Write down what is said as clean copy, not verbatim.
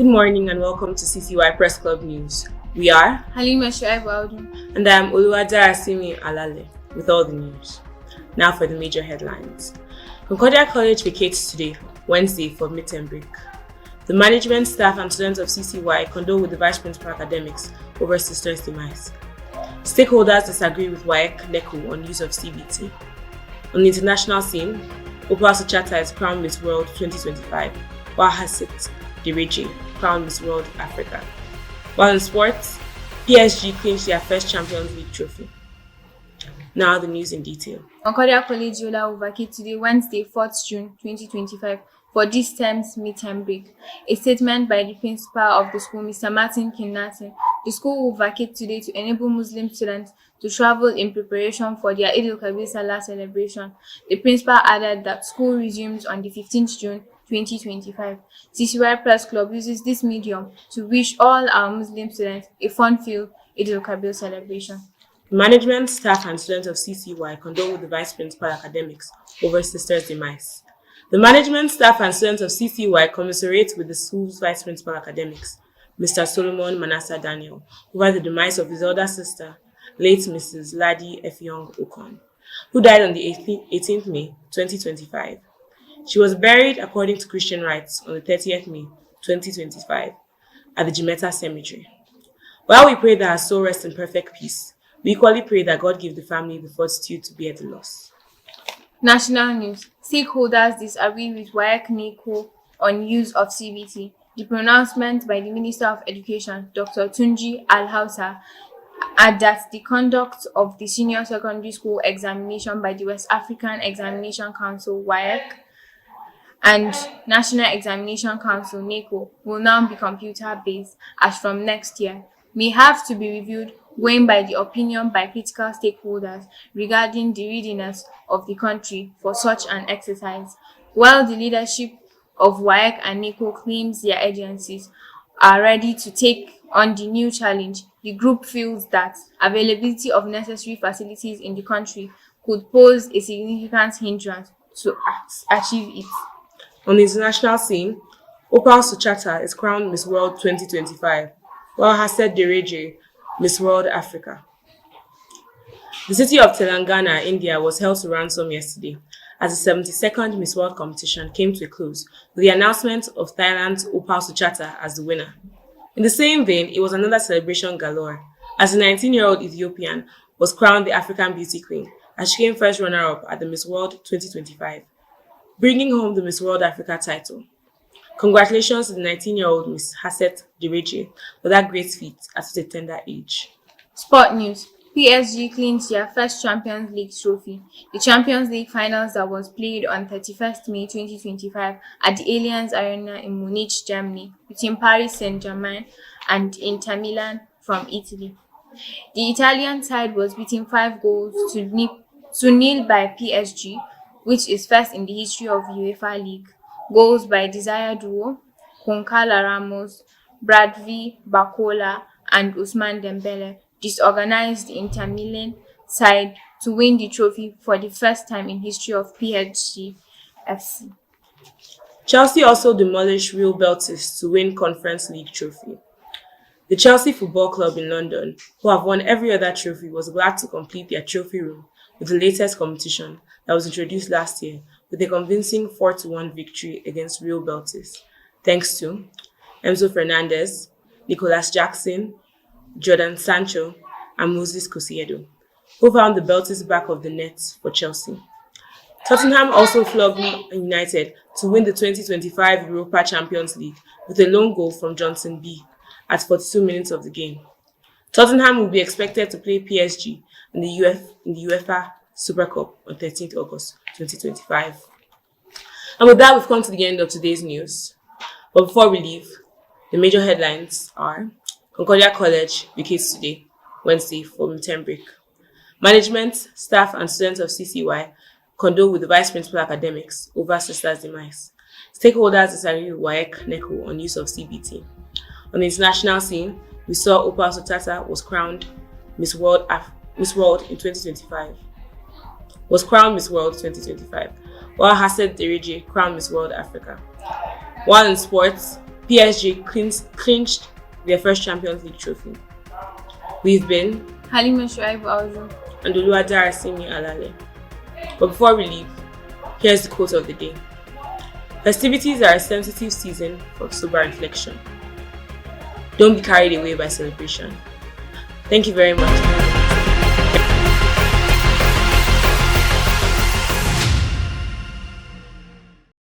Good morning and welcome to CCY Press Club News. We are Halima Shuaibu and I am Oluwadarasimi Alale with all the news. Now for the major headlines. Concordia College vacates today, Wednesday, for midterm break. The management, staff and students of CCY condole with the Vice Principal Academics over sister's demise. Stakeholders disagree with WAEC-NECO on use of CBT. On the international scene, Opal Suchata is crowned Miss World 2025, while Hasit Dereje crowned Miss World Africa. While in sports, PSG clinched their first Champions League trophy. Now the news in detail. Concordia College Yola will vacate today, Wednesday, 4th June 2025, for this term's midterm break. A statement by the principal of the school, Mr. Martin Kinnatin, the school will vacate today to enable Muslim students to travel in preparation for their Eid al-Kabir Salah celebration. The principal added that school resumes on the 15th June 2025. CCY Press Club uses this medium to wish all our Muslim students a fun-filled Eid al-Kabir celebration. Management, staff and students of CCY condole with the Vice Principal Academics over sister's demise. The management, staff and students of CCY commiserate with the school's Vice Principal Academics, Mr. Solomon Manasseh Daniel, over the demise of his elder sister, late Mrs. Ladi Effiong Okon, who died on the 18th May 2025. She was buried according to Christian rites on the 30th May 2025 at the Jimeta Cemetery. While we pray that her soul rests in perfect peace, we equally pray that God give the family the fortitude to bear the loss. National news. Stakeholders disagree with WAEC-NECO on use of CBT. The pronouncement by the Minister of Education, Dr. Tunji Al-Hausa, that the conduct of the senior secondary school examination by the West African Examination Council, WAEC, and National Examination Council, NECO, will now be computer-based as from next year, may have to be reviewed going by the opinion by critical stakeholders regarding the readiness of the country for such an exercise. While the leadership of WAEC and NECO claims their agencies are ready to take on the new challenge, the group feels that availability of necessary facilities in the country could pose a significant hindrance to achieve it. On the international scene, Opal Suchata is crowned Miss World 2025, while Haset Dereje Miss World Africa. The city of Telangana, India, was held to ransom yesterday as the 72nd Miss World competition came to a close with the announcement of Thailand's Opal Suchata as the winner. In the same vein, it was another celebration galore as the 19-year-old Ethiopian was crowned the African Beauty Queen as she came first runner-up at the Miss World 2025, bringing home the Miss World Africa title. Congratulations to the 19-year-old Miss Haset Dereje for that great feat at such a tender age. Sport news. PSG clinched their first Champions League trophy. The Champions League finals that was played on 31st May 2025 at the Allianz Arena in Munich, Germany, between Paris Saint-Germain and Inter Milan from Italy. The Italian side was beaten 5 goals to nil by PSG, which is first in the history of UEFA League. Goals by Desire Duo, Konkala Ramos, Bradley Bakola, and Ousmane Dembele disorganized the Inter Milan side to win the trophy for the first time in history of PSG FC. Chelsea also demolished Real Betis to win Conference League trophy. The Chelsea Football Club in London, who have won every other trophy, was glad to complete their trophy room with the latest competition that was introduced last year with a convincing 4-1 victory against Real Betis, thanks to Enzo Fernandez, Nicolas Jackson, Jordan Sancho, and Moses Caicedo, who found the Betis back of the net for Chelsea. Tottenham also flogged United to win the 2025 Europa Champions League with a lone goal from Johnson B at 42 minutes of the game. Tottenham will be expected to play PSG in the UEFA Super Cup on 13th August 2025. And with that, we've come to the end of today's news. But before we leave, the major headlines are Concordia College vacates today, Wednesday, for midterm break. Management, staff and students of CCY condole with the Vice Principal Academics over sister's demise. Stakeholders disagree with WAEC-NECO on use of CBT. On the international scene, we saw Opal Suchata was crowned Miss World in 2025. While Haset Dereje crowned Miss World Africa. While in sports, PSG clinched their first Champions League trophy. We've been Halima Shuaibu Aljo. and Oluwadara Simi Alale. But before we leave, here's the quote of the day. Festivities are a sensitive season for sober reflection. Don't be carried away by celebration. Thank you very much.